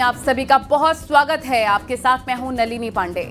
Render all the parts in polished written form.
आप सभी का बहुत स्वागत है। आपके साथ मैं हूं नलिनी पांडे।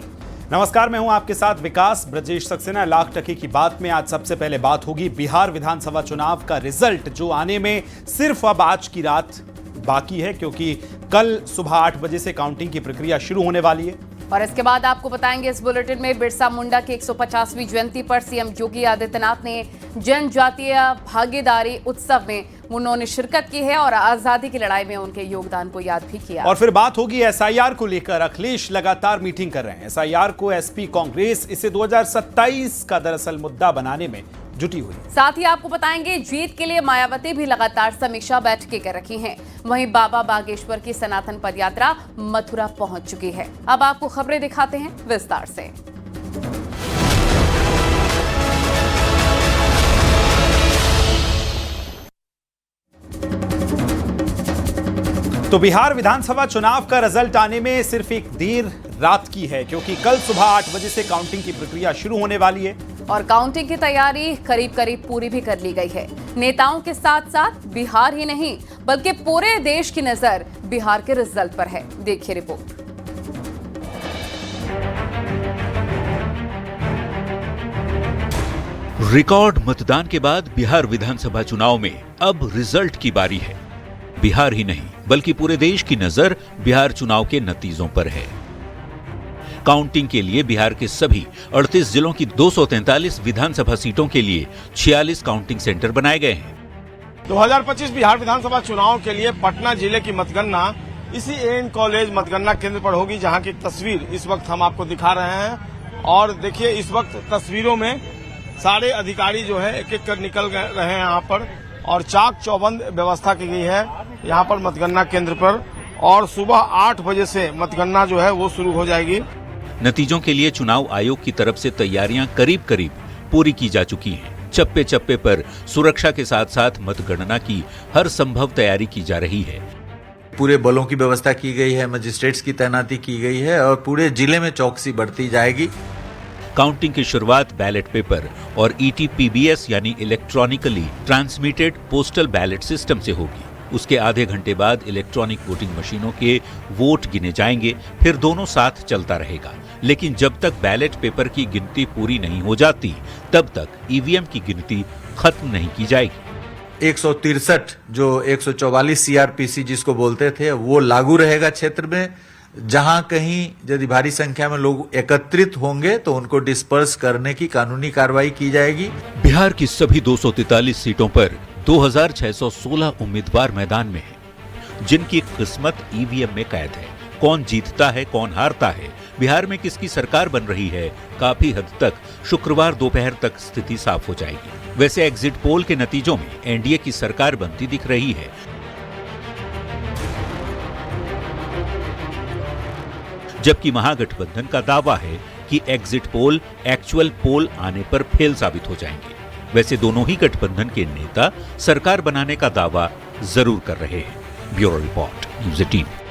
नमस्कार, मैं हूं आपके साथ विकास। ब्रजेश सक्सेना। लाख टके की बात में आज सबसे पहले बात होगी बिहार विधानसभा चुनाव का रिजल्ट, जो आने में सिर्फ अब आज की रात बाकी है, क्योंकि कल सुबह 8 बजे से काउंटिंग की प्रक्रिया शुरू होने वाली है। और इसके बाद आपको बताएंगे इस बुलेटिन में बिरसा मुंडा की 150वीं जयंती पर सीएम योगी आदित्यनाथ ने जनजातीय भागीदारी उत्सव में उन्होंने शिरकत की है और आजादी की लड़ाई में उनके योगदान को याद भी किया। और फिर बात होगी एसआईआर को लेकर। अखिलेश लगातार मीटिंग कर रहे हैं। एसआईआर को एसपी कांग्रेस इसे 2027 का दरअसल मुद्दा बनाने में जुटी हुई। साथ ही आपको बताएंगे जीत के लिए मायावती भी लगातार समीक्षा बैठकें कर रखी हैं। वहीं बाबा बागेश्वर की सनातन पदयात्रा मथुरा पहुंच चुकी है। अब आपको खबरें दिखाते हैं विस्तार से। तो बिहार विधानसभा चुनाव का रिजल्ट आने में सिर्फ एक देर रात की है, क्योंकि कल सुबह 8 बजे से काउंटिंग की प्रक्रिया शुरू होने वाली है। और काउंटिंग की तैयारी करीब करीब पूरी भी कर ली गई है। नेताओं के साथ साथ बिहार ही नहीं बल्कि पूरे देश की नजर बिहार के रिजल्ट पर है। देखिए रिपोर्ट। रिकॉर्ड मतदान के बाद बिहार विधानसभा चुनाव में अब रिजल्ट की बारी है। बिहार ही नहीं बल्कि पूरे देश की नजर बिहार चुनाव के नतीजों पर है। काउंटिंग के लिए बिहार के सभी 38 जिलों की 243 विधानसभा सीटों के लिए 46 काउंटिंग सेंटर बनाए गए हैं। 2025 बिहार विधानसभा चुनाव के लिए पटना जिले की मतगणना इसी एएन कॉलेज मतगणना केंद्र पर होगी, जहां की तस्वीर इस वक्त हम आपको दिखा रहे हैं। और देखिए, इस वक्त तस्वीरों में सारे अधिकारी जो है एक एक कर निकल रहे हैं यहाँ पर, और चाक चौबंद व्यवस्था की गई है यहाँ पर मतगणना केंद्र पर। और सुबह 8 बजे से मतगणना जो है वो शुरू हो जाएगी। नतीजों के लिए चुनाव आयोग की तरफ से तैयारियां करीब करीब पूरी की जा चुकी हैं। चप्पे चप्पे पर सुरक्षा के साथ साथ मतगणना की हर संभव तैयारी की जा रही है। पूरे बलों की व्यवस्था की गई है, मजिस्ट्रेट्स की तैनाती की गई है और पूरे जिले में चौकसी बढ़ती जाएगी। काउंटिंग की शुरुआत बैलेट पेपर और ईटीपीबीएस यानी electronically transmitted postal ballot system से होगी। उसके आधे घंटे बाद इलेक्ट्रॉनिक वोटिंग मशीनों के वोट गिने जाएंगे, फिर दोनों साथ चलता रहेगा। लेकिन जब तक बैलेट पेपर की गिनती पूरी नहीं हो जाती, तब तक ईवीएम की गिनती खत्म नहीं की जाएगी। 163 जो 144 सीआरपीसी जिसको बोलते थे, वो लागू रहेगा क्षेत्र में। जहां कहीं यदि भारी संख्या में लोग एकत्रित होंगे तो उनको डिस्पर्स करने की कानूनी कार्रवाई की जाएगी। बिहार की सभी 243 सीटों पर 2616 उम्मीदवार मैदान में हैं, जिनकी किस्मत ईवीएम में कैद है। कौन जीतता है, कौन हारता है, बिहार में किसकी सरकार बन रही है, काफी हद तक शुक्रवार दोपहर तक स्थिति साफ हो जाएगी। वैसे एग्जिट पोल के नतीजों में एनडीए की सरकार बनती दिख रही है। जबकि महागठबंधन का दावा है कि एग्जिट पोल एक्चुअल पोल आने पर फेल साबित हो जाएंगे। वैसे दोनों ही गठबंधन के नेता सरकार बनाने का दावा जरूर कर रहे हैं। Bureau report, news 18।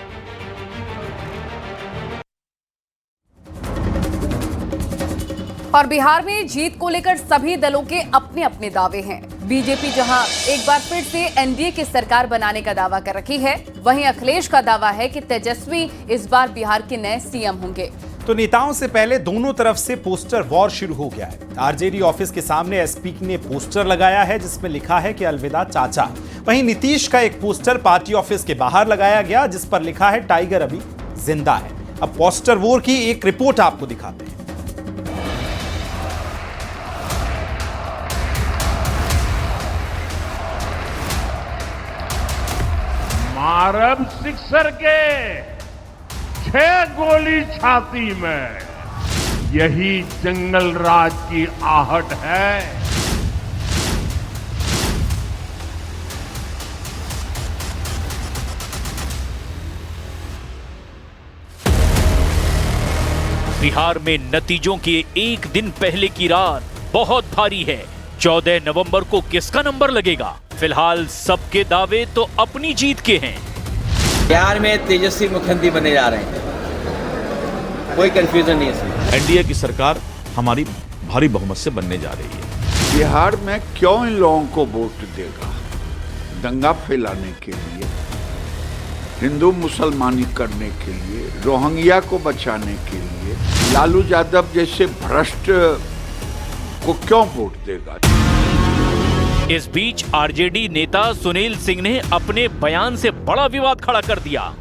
और बिहार में जीत को लेकर सभी दलों के अपने अपने दावे हैं। बीजेपी जहां एक बार फिर से एनडीए की सरकार बनाने का दावा कर रखी है, वहीं अखिलेश का दावा है कि तेजस्वी इस बार बिहार के नए सीएम होंगे। तो नेताओं से पहले दोनों तरफ से पोस्टर वॉर शुरू हो गया है। आरजेडी ऑफिस के सामने एसपी ने पोस्टर लगाया है जिसमें लिखा है कि अलविदा चाचा। वहीं नीतीश का एक पोस्टर पार्टी ऑफिस के बाहर लगाया गया जिस पर लिखा है टाइगर अभी जिंदा है। अब पोस्टर वॉर की एक रिपोर्ट आपको दिखाते हैं। मारब सिक्सर के 6 गोली छाती में, यही जंगल राज की आहट है। बिहार में नतीजों के एक दिन पहले की रात बहुत भारी है। 14 नवंबर को किसका नंबर लगेगा? फिलहाल सबके दावे तो अपनी जीत के हैं। बिहार में तेजस्वी मुख्यमंत्री बने जा रहे हैं, कोई कंफ्यूजन नहीं है इसमें। एनडीए की सरकार हमारी भारी बहुमत से बनने जा रही है। बिहार में क्यों इन लोगों को वोट देगा? दंगा फैलाने के लिए। हिंदू मुसलमानी करने के लिए, रोहिंग्या को बचाने के लिए लालू यादव जैसे भ्रष्ट को क्यों वोट देगा? इस बीच आरजेडी नेता सुनील सिंह ने अपने बयान से बड़ा विवाद खड़ा कर दिया।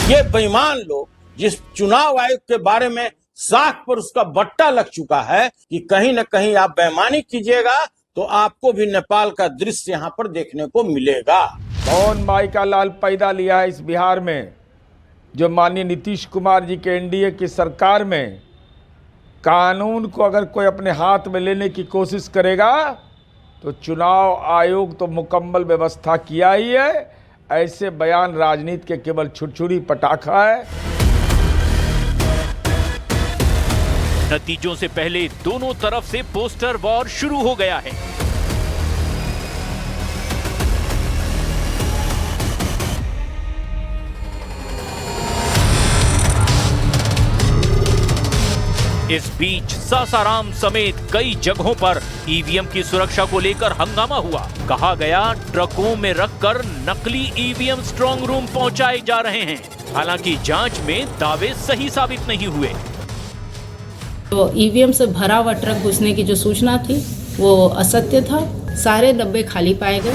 ये बेईमान लोग जिस चुनाव आयोग के बारे में साख पर उसका बट्टा लग चुका है कि कहीं न कहीं आप बेईमानी कीजिएगा तो आपको भी नेपाल का दृश्य यहाँ पर देखने को मिलेगा। कौन माई का लाल पैदा लिया है इस बिहार में, जो माननीय नीतीश कुमार जी के एनडीए की सरकार में कानून को अगर कोई अपने हाथ में लेने की कोशिश करेगा तो चुनाव आयोग तो मुकम्मल व्यवस्था किया ही है। ऐसे बयान राजनीति के केवल छुरछुरी पटाखा है। नतीजों से पहले दोनों तरफ से पोस्टर वॉर शुरू हो गया है। इस बीच सासाराम समेत कई जगहों पर ईवीएम की सुरक्षा को लेकर हंगामा हुआ। कहा गया ट्रकों में रखकर नकली ईवीएम स्ट्रांग रूम पहुंचाए जा रहे हैं। हालांकि जांच में दावे सही साबित नहीं हुए। तो ईवीएम से भरा हुआ ट्रक घुसने की जो सूचना थी वो असत्य था। सारे डब्बे खाली पाए गए।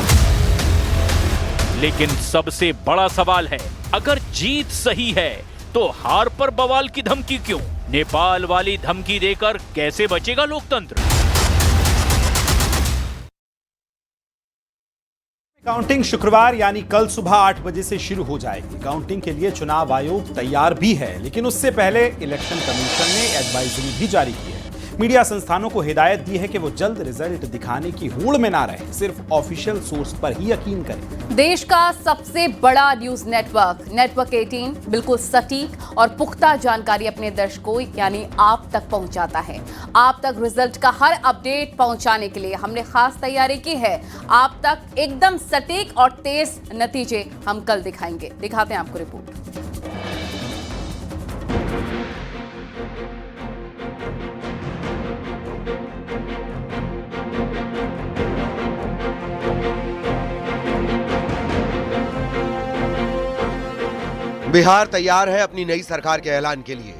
लेकिन सबसे बड़ा सवाल है, अगर जीत सही है तो हार पर बवाल की धमकी क्यों? नेपाल वाली धमकी देकर कैसे बचेगा लोकतंत्र? काउंटिंग शुक्रवार यानी कल सुबह 8 बजे से शुरू हो जाएगी। काउंटिंग के लिए चुनाव आयोग तैयार भी है, लेकिन उससे पहले इलेक्शन कमीशन ने एडवाइजरी भी जारी की है। मीडिया संस्थानों को हिदायत दी है कि वो जल्द रिजल्ट दिखाने की होड़ में ना रहे, सिर्फ ऑफिशियल सोर्स पर ही यकीन करें। देश का सबसे बड़ा न्यूज नेटवर्क 18 बिल्कुल सटीक और पुख्ता जानकारी अपने दर्शकों यानी आप तक पहुंचाता है। आप तक रिजल्ट का हर अपडेट पहुंचाने के लिए हमने खास तैयारी की है। आप तक एकदम सटीक और तेज नतीजे हम कल दिखाएंगे। दिखाते हैं आपको रिपोर्ट। बिहार तैयार है अपनी नई सरकार के ऐलान के लिए।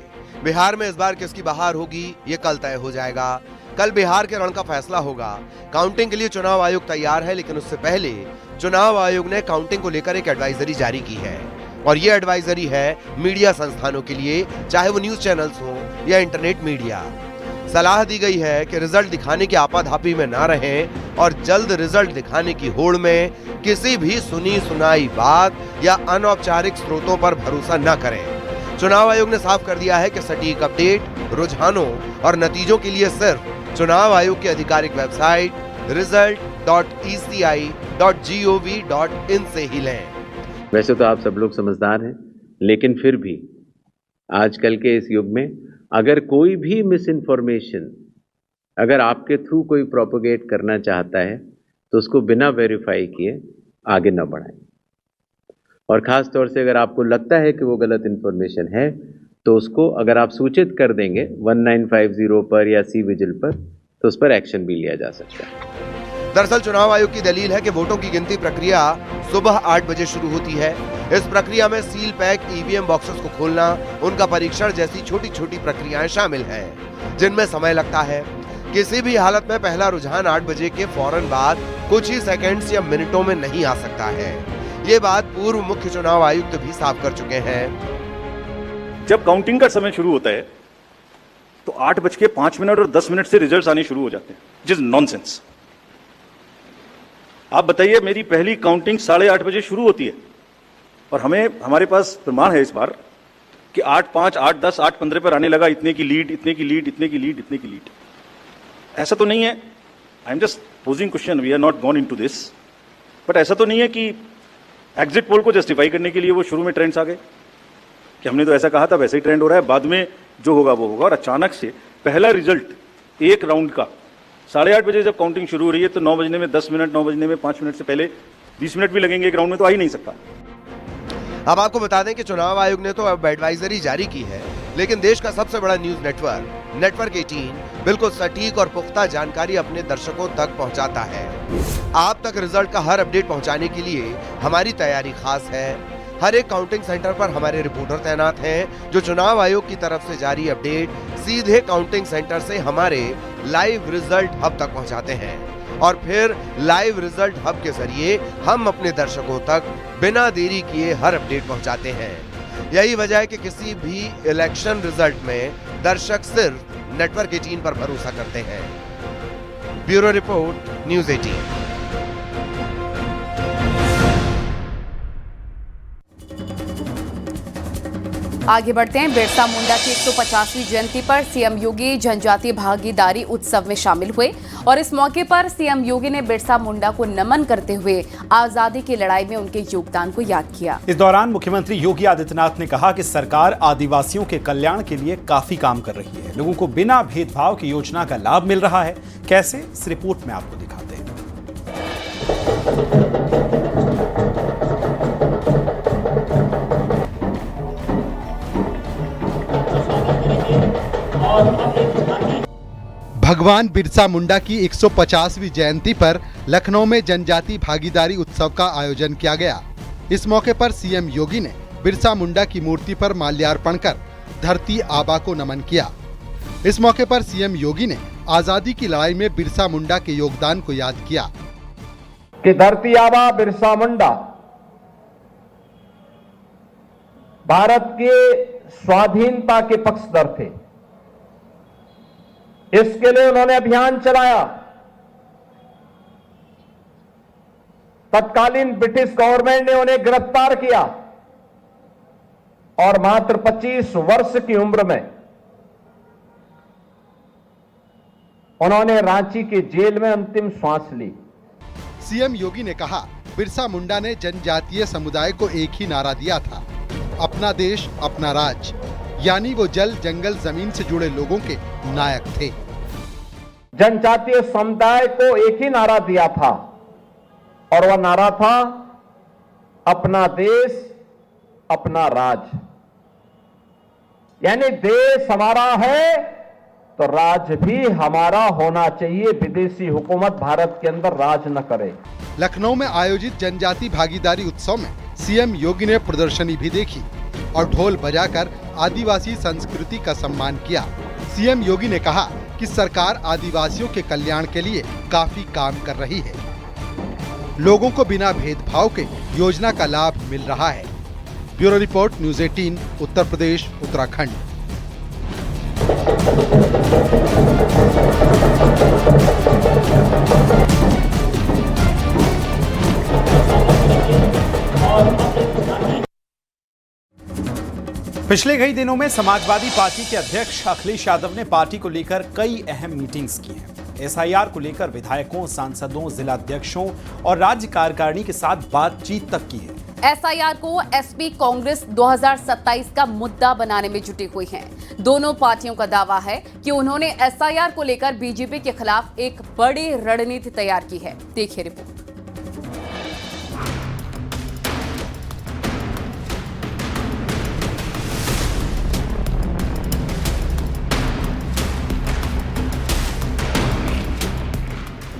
बिहार में इस बार किसकी बहार होगी ये कल तय हो जाएगा। कल बिहार के रण का फैसला होगा। काउंटिंग के लिए चुनाव आयोग तैयार है, लेकिन उससे पहले चुनाव आयोग ने काउंटिंग को लेकर एक एडवाइजरी जारी की है। और ये एडवाइजरी है मीडिया संस्थानों के लिए, चाहे वो न्यूज चैनल्स हो या इंटरनेट मीडिया। सलाह दी गई है कि रिजल्ट दिखाने की आपाधापी में ना रहें और जल्द रिजल्ट दिखाने की होड़ में किसी भी सुनी सुनाई बात या अनौपचारिक स्रोतों पर भरोसा न करें। चुनाव आयोग ने साफ कर दिया है कि सटीक अपडेट, रुझानों और नतीजों के लिए सिर्फ चुनाव आयोग की आधिकारिक वेबसाइट result.eci.gov.in से ही लें। वैसे तो आप सब लोग समझदार हैं, लेकिन फिर भी आजकल के इस युग में अगर कोई भी मिस इन्फॉर्मेशन अगर आपके थ्रू कोई प्रोपोगेट करना चाहता है तो उसको बिना वेरीफाई किए आगे न बढ़ाएं। और ख़ास तौर से अगर आपको लगता है कि वो गलत इन्फॉर्मेशन है तो उसको अगर आप सूचित कर देंगे 1950 पर या सी विजिल पर तो उस पर एक्शन भी लिया जा सकता है। दरअसल चुनाव आयोग की दलील है कि वोटों की गिनती प्रक्रिया सुबह 8 बजे शुरू होती है। इस प्रक्रिया में सील पैक ईवीएम बॉक्सेस को खोलना, उनका परीक्षण जैसी छोटी छोटी प्रक्रियाएं शामिल हैं, जिनमें समय लगता है। किसी भी हालत में पहला रुझान 8 बजे के फौरन बाद कुछ ही सेकंड्स या मिनटों में नहीं आ सकता है। ये बात पूर्व मुख्य चुनाव आयुक्त भी साफ कर चुके हैं। जब काउंटिंग का समय शुरू होता है तो 8:05 और 10 मिनट से रिजल्ट्स आने शुरू हो जाते हैं, जिस नॉनसेंस। आप बताइए, मेरी पहली काउंटिंग 8:30 बजे शुरू होती है और हमारे पास प्रमाण है इस बार कि 8:05, 8:10, 8:15 पर आने लगा इतने की लीड, इतने की लीड, इतने की लीड, इतने की लीड। ऐसा तो नहीं है, I am just posing question, we are not gone into this, but ऐसा तो नहीं है कि एग्जिट पोल को जस्टिफाई करने के लिए वो शुरू में ट्रेंड्स आ गए कि हमने तो ऐसा कहा था, वैसे ही ट्रेंड हो रहा है, बाद में जो होगा वो होगा। और अचानक से पहला रिजल्ट एक राउंड का 8:30 बजे जब काउंटिंग शुरू हो रही है तो 9 बजने में 10 मिनट, 9 बजने में 5 मिनट से पहले 20 मिनट भी लगेंगे एक राउंड में, तो आ ही नहीं सकता। अब आपको बता दें कि चुनाव आयोग ने तो अब एडवाइजरी जारी की है, लेकिन देश का सबसे बड़ा न्यूज नेटवर्क 18 बिल्कुल सटीक और पुख्ता जानकारी अपने दर्शकों तक पहुंचाता है। आप तक रिजल्ट का हर अपडेट पहुंचाने के लिए हमारी तैयारी खास है। हर एक काउंटिंग सेंटर पर हमारे रिपोर्टर तैनात हैं, जो चुनाव आयोग की तरफ से जारी अपडेट सीधे काउंटिंग सेंटर से हमारे लाइव रिजल्ट हब तक पहुंचाते हैं और फिर लाइव रिजल्ट हब के जरिए हम अपने दर्शकों तक बिना देरी किए हर अपडेट पहुंचाते हैं। यही वजह है कि किसी भी इलेक्शन रिजल्ट में दर्शक सिर्फ नेटवर्क 18 पर भरोसा करते हैं। Bureau report, news 18। आगे बढ़ते हैं। बिरसा मुंडा की 150वीं जयंती पर सीएम योगी जनजातीय भागीदारी उत्सव में शामिल हुए और इस मौके पर सीएम योगी ने बिरसा मुंडा को नमन करते हुए आजादी की लड़ाई में उनके योगदान को याद किया। इस दौरान मुख्यमंत्री योगी आदित्यनाथ ने कहा कि सरकार आदिवासियों के कल्याण के लिए काफी काम कर रही है। लोगों को बिना भेदभाव की योजना का लाभ मिल रहा है। कैसे, इस रिपोर्ट में आपको दिखाते हैं। भगवान बिरसा मुंडा की 150वीं जयंती पर लखनऊ में जनजातीय भागीदारी उत्सव का आयोजन किया गया। इस मौके पर सीएम योगी ने बिरसा मुंडा की मूर्ति पर माल्यार्पण कर धरती आबा को नमन किया। इस मौके पर सीएम योगी ने आजादी की लड़ाई में बिरसा मुंडा के योगदान को याद किया कि धरती आबा बिरसा मुंडा भारत के स्वाधीनता के पक्षधर थे। इसके लिए उन्होंने अभियान चलाया। तत्कालीन ब्रिटिश गवर्नमेंट ने उन्हें गिरफ्तार किया और मात्र 25 वर्ष की उम्र में उन्होंने रांची के जेल में अंतिम सांस ली। सीएम योगी ने कहा, बिरसा मुंडा ने जनजातीय समुदाय को एक ही नारा दिया था, अपना देश अपना राज, यानी वो जल जंगल जमीन से जुड़े लोगों के नायक थे। जनजातीय समुदाय को एक ही नारा दिया था और वह नारा था अपना देश अपना राज। यानी देश हमारा है तो राज भी हमारा होना चाहिए। विदेशी हुकूमत भारत के अंदर राज न करे। लखनऊ में आयोजित जनजातीय भागीदारी उत्सव में सीएम योगी ने प्रदर्शनी भी देखी और ढोल बजाकर आदिवासी संस्कृति का सम्मान किया। सीएम योगी ने कहा कि सरकार आदिवासियों के कल्याण के लिए काफी काम कर रही है। लोगों को बिना भेदभाव के योजना का लाभ मिल रहा है। Bureau report, news 18, Uttar Pradesh, Uttarakhand. पिछले कई दिनों में समाजवादी पार्टी के अध्यक्ष अखिलेश यादव ने पार्टी को लेकर कई अहम मीटिंग्स की हैं। एसआईआर को लेकर विधायकों, सांसदों, जिला अध्यक्षों और राज्य कार्यकारिणी के साथ बातचीत तक की है। एसआईआर को एसपी कांग्रेस 2027 का मुद्दा बनाने में जुटी हुई है। दोनों पार्टियों का दावा है कि उन्होंने एसआईआर को लेकर बीजेपी के खिलाफ एक बड़ी रणनीति तैयार की है। देखिए रिपोर्ट।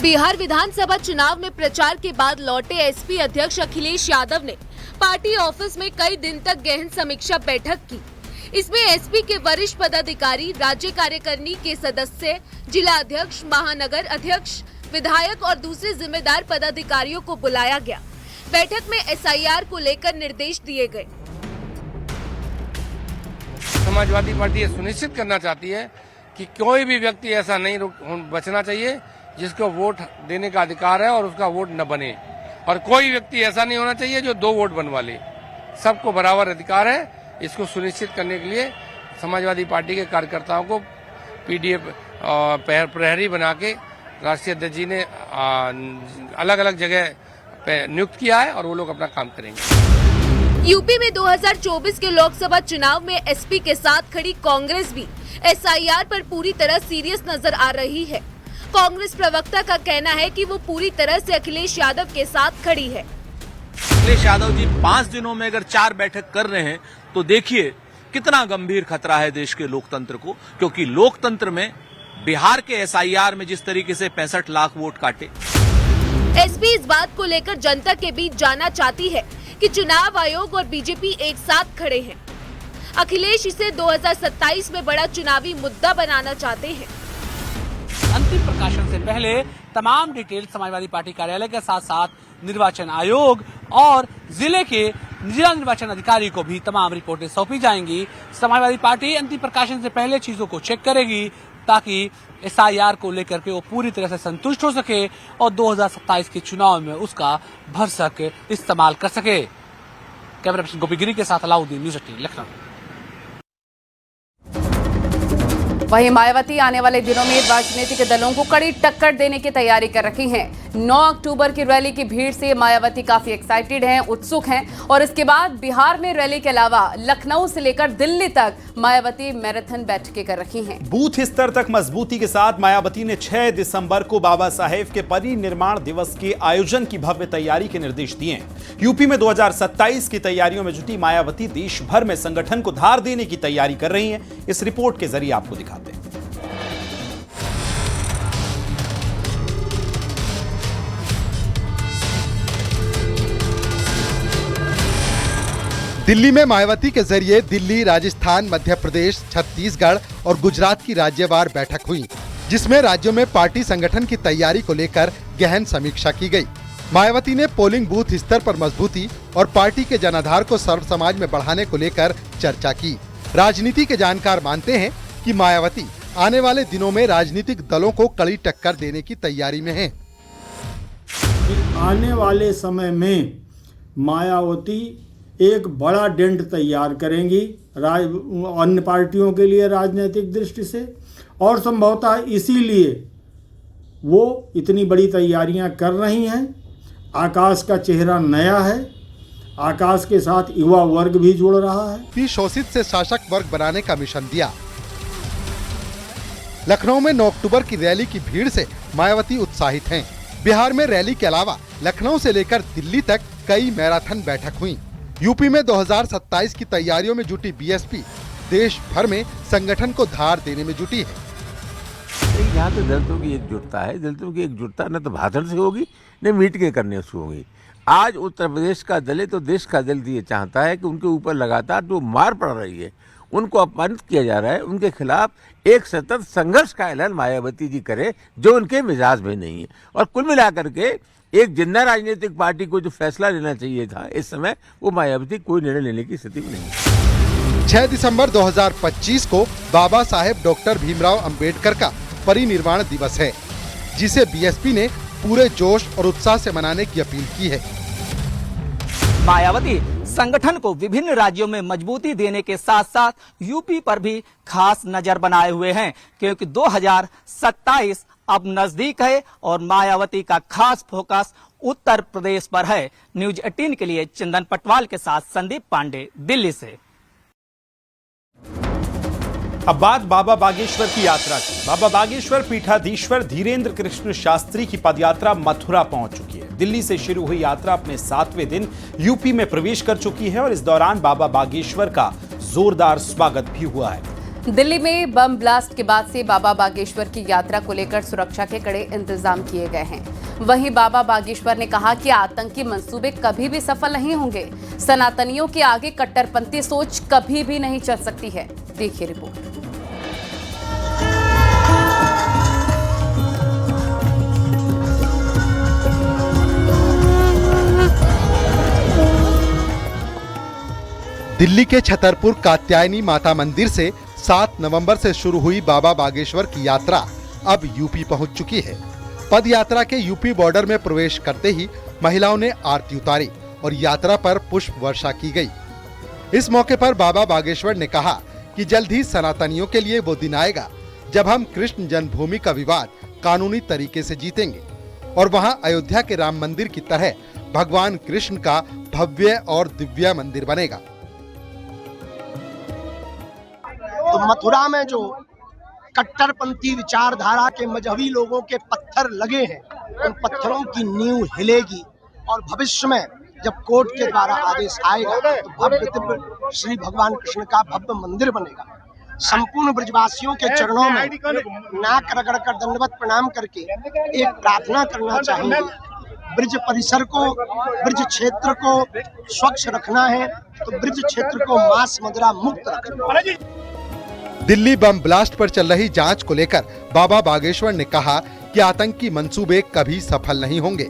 बिहार विधानसभा चुनाव में प्रचार के बाद लौटे एसपी अध्यक्ष अखिलेश यादव ने पार्टी ऑफिस में कई दिन तक गहन समीक्षा बैठक की। इसमें एसपी के वरिष्ठ पदाधिकारी, राज्य कार्यकारिणी के सदस्य, जिला अध्यक्ष, महानगर अध्यक्ष, विधायक और दूसरे जिम्मेदार पदाधिकारियों को बुलाया गया। बैठक में एसआईआर को लेकर निर्देश दिए गए। समाजवादी पार्टी ये सुनिश्चित करना चाहती है कि कोई भी व्यक्ति ऐसा नहीं बचना चाहिए जिसको वोट देने का अधिकार है और उसका वोट न बने, और कोई व्यक्ति ऐसा नहीं होना चाहिए जो 2 वोट बनवा ले। सबको बराबर अधिकार है। इसको सुनिश्चित करने के लिए समाजवादी पार्टी के कार्यकर्ताओं को पीडीएफ प्रहरी बना के राष्ट्रीय अध्यक्ष जी ने अलग अलग जगह पे नियुक्त किया है और वो लोग अपना काम करेंगे। यूपी में 2024 के लोकसभा चुनाव में एसपी के साथ खड़ी कांग्रेस भी एसआईआर पर पूरी तरह सीरियस नजर आ रही है। कांग्रेस प्रवक्ता का कहना है कि वो पूरी तरह से अखिलेश यादव के साथ खड़ी है। अखिलेश यादव जी 5 दिनों में अगर 4 बैठक कर रहे हैं तो देखिए कितना गंभीर खतरा है देश के लोकतंत्र को, क्योंकि लोकतंत्र में बिहार के एसआईआर में जिस तरीके से 65 लाख वोट काटे। एसपी इस बात को लेकर जनता के बीच जाना चाहती है कि चुनाव आयोग और बीजेपी एक साथ खड़े हैं। अखिलेश इसे 2027 में बड़ा चुनावी मुद्दा बनाना चाहते हैं। अंतिम प्रकाशन से पहले तमाम डिटेल समाजवादी पार्टी कार्यालय के साथ साथ निर्वाचन आयोग और जिले के जिला निर्वाचन अधिकारी को भी तमाम रिपोर्टें सौंपी जाएंगी। समाजवादी पार्टी अंतिम प्रकाशन से पहले चीजों को चेक करेगी ताकि SIR को लेकर के वो पूरी तरह से संतुष्ट हो सके और 2027 के चुनाव में उसका भरसक इस्तेमाल कर सके। कैमरा पर्सन गोपी गिरी के साथ अलाउद्दीन, न्यूज़ 18 लखनऊ। वहीं मायावती आने वाले दिनों में राजनीतिक दलों को कड़ी टक्कर देने की तैयारी कर रही हैं। 9 अक्टूबर की रैली की भीड़ से मायावती काफी एक्साइटेड हैं, उत्सुक हैं और इसके बाद बिहार में रैली के अलावा लखनऊ से लेकर दिल्ली तक मायावती मैराथन बैठकें कर रही हैं। बूथ स्तर तक मजबूती के साथ मायावती ने 6 दिसंबर को बाबा साहेब के परिनिर्वाण दिवस के आयोजन की भव्य तैयारी के निर्देश दिए हैं। यूपी में 2027 की तैयारियों में जुटी मायावती देश भर में संगठन को धार देने की तैयारी कर रही हैं। इस रिपोर्ट के जरिए आपको दिखाते हैं। दिल्ली में मायावती के जरिए दिल्ली, राजस्थान, मध्य प्रदेश, छत्तीसगढ़ और गुजरात की राज्यवार बैठक हुई, जिसमें राज्यों में पार्टी संगठन की तैयारी को लेकर गहन समीक्षा की गई। मायावती ने पोलिंग बूथ स्तर पर मजबूती और पार्टी के जनाधार को सर्व समाज में बढ़ाने को लेकर चर्चा की। राजनीति के जानकार मानते हैं कि मायावती आने वाले दिनों में राजनीतिक दलों को कड़ी टक्कर देने की तैयारी में हैं। आने वाले समय में मायावती एक बड़ा डेंट तैयार करेंगी अन्य पार्टियों के लिए राजनीतिक दृष्टि से, और संभवतः इसीलिए वो इतनी बड़ी तैयारियां कर रही हैं। आकाश का चेहरा नया है, आकाश के साथ युवा वर्ग भी जुड़ रहा है। शोषित से शासक वर्ग बनाने का मिशन दिया। लखनऊ में 9 अक्टूबर की रैली की भीड़ से मायावती उत्साहित हैं। बिहार में रैली के अलावा लखनऊ से लेकर दिल्ली तक कई मैराथन बैठक हुई। यूपी में 2027 की तैयारियों में जुटी बीएसपी देश भर में संगठन को धार देने में जुटी है। यहाँ तो दलितों की एकजुटता है। दलितों की एकजुटता न तो भाषण से होगी न मीटिंग करने से होगी। आज उत्तर प्रदेश का दलित तो देश का दलित ये चाहता है कि उनके ऊपर लगातार जो मार पड़ रही है, उनको अपमानित किया जा रहा है, उनके खिलाफ एक सतत संघर्ष का ऐलान मायावती जी करे, जो उनके मिजाज में नहीं है। और कुल मिलाकर के एक जिन्ना राजनीतिक पार्टी को जो फैसला लेना चाहिए था इस समय, वो मायावती कोई निर्णय लेने की स्थिति में नहीं है। 6 दिसंबर 2025 को बाबा साहेब डॉक्टर भीमराव अंबेडकर का परिनिर्वाण दिवस है, जिसे बीएसपी ने पूरे जोश और उत्साह से मनाने की अपील की है। मायावती संगठन को विभिन्न राज्यों में मजबूती देने के साथ साथ यूपी पर भी खास नजर बनाए हुए हैं, क्योंकि 2027 अब नजदीक है और मायावती का खास फोकस उत्तर प्रदेश पर है। न्यूज़ 18 के लिए चंदन पटवाल के साथ संदीप पांडे, दिल्ली से। अब बात बाबा बागेश्वर की यात्रा की। बाबा बागेश्वर पीठाधीश्वर धीरेन्द्र कृष्ण शास्त्री की पदयात्रा मथुरा पहुंच चुकी है। दिल्ली से शुरू हुई यात्रा अपने 7वें दिन यूपी में प्रवेश कर चुकी है और इस दौरान बाबा बागेश्वर का जोरदार स्वागत भी हुआ है। दिल्ली में बम ब्लास्ट के बाद से बाबा बागेश्वर की यात्रा को लेकर सुरक्षा के कड़े इंतजाम किए गए हैं। वहीं बाबा बागेश्वर ने कहा कि आतंकी मंसूबे कभी भी सफल नहीं होंगे। सनातनियों के आगे कट्टरपंथी सोच कभी भी नहीं चल सकती है। देखिए रिपोर्ट। दिल्ली के छतरपुर कात्यायनी माता मंदिर से 7 नवंबर से शुरू हुई बाबा बागेश्वर की यात्रा अब यूपी पहुंच चुकी है। पद यात्रा के यूपी बॉर्डर में प्रवेश करते ही महिलाओं ने आरती उतारी और यात्रा पर पुष्प वर्षा की गई। इस मौके पर बाबा बागेश्वर ने कहा कि जल्द ही सनातनियों के लिए वो दिन आएगा जब हम कृष्ण जन्मभूमि का विवाद कानूनी तरीके से जीतेंगे और वहां अयोध्या के राम मंदिर की तरह भगवान कृष्ण का भव्य और दिव्य मंदिर बनेगा। तो मथुरा में जो कट्टरपंथी विचारधारा के मजहबी लोगों के पत्थर लगे हैं, उन पत्थरों की नींव हिलेगी और भविष्य में जब कोर्ट के द्वारा आदेश आएगा तो भव्य दिव्य श्री भगवान कृष्ण का भव्य मंदिर बनेगा। संपूर्ण ब्रजवासियों के चरणों में नाक रगड़ कर दंडवत प्रणाम करके एक प्रार्थना करना चाहेंगे ब्रिज परिसर को, ब्रिज क्षेत्र को स्वच्छ रखना है तो ब्रिज क्षेत्र को मांस मदिरा मुक्त रखना है। दिल्ली बम ब्लास्ट पर चल रही जांच को लेकर बाबा बागेश्वर ने कहा कि आतंकी मंसूबे कभी सफल नहीं होंगे।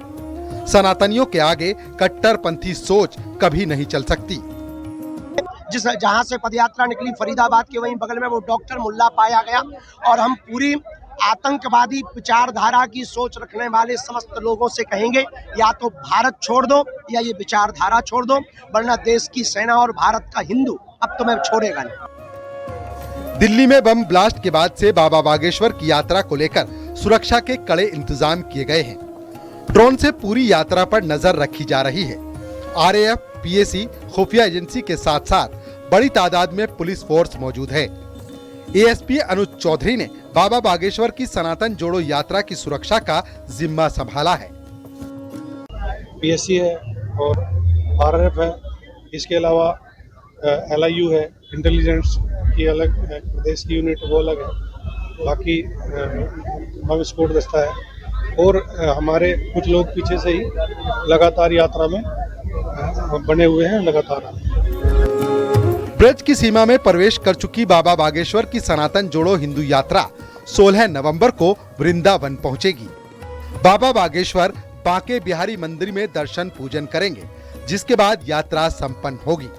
सनातनियों के आगे कट्टरपंथी सोच कभी नहीं चल सकती। जहां से पदयात्रा निकली फरीदाबाद के वहीं बगल में वो डॉक्टर मुल्ला पाया गया और हम पूरी आतंकवादी विचारधारा की सोच रखने वाले समस्त लोगों से कहेंगे या तो भारत छोड़ दो या ये विचारधारा छोड़ दो, वरना देश की सेना और भारत का हिंदू अब तुम्हें छोड़ेगा नहीं। दिल्ली में बम ब्लास्ट के बाद से बाबा बागेश्वर की यात्रा को लेकर सुरक्षा के कड़े इंतजाम किए गए हैं। ड्रोन से पूरी यात्रा पर नजर रखी जा रही है। आरएएफ, पीएसी, खुफिया एजेंसी के साथ साथ बड़ी तादाद में पुलिस फोर्स मौजूद है। एएसपी अनुज चौधरी ने बाबा बागेश्वर की सनातन जोड़ो यात्रा की सुरक्षा का जिम्मा संभाला है। पीएससी है और आरएएफ है, इसके अलावा एलआईयू है, इंटेलिजेंस की अलग प्रदेश की यूनिट वो अलग है, बाकी बम विस्फोट दस्ता है और हमारे कुछ लोग पीछे से ही लगातार यात्रा में बने हुए हैं। लगातार ब्रज की सीमा में प्रवेश कर चुकी बाबा बागेश्वर की सनातन जोड़ो हिंदू यात्रा 16 नवंबर को वृंदावन पहुंचेगी। बाबा बागेश्वर बांके बिहारी मंदिर में दर्शन पूजन करेंगे, जिसके बाद यात्रा संपन्न होगी।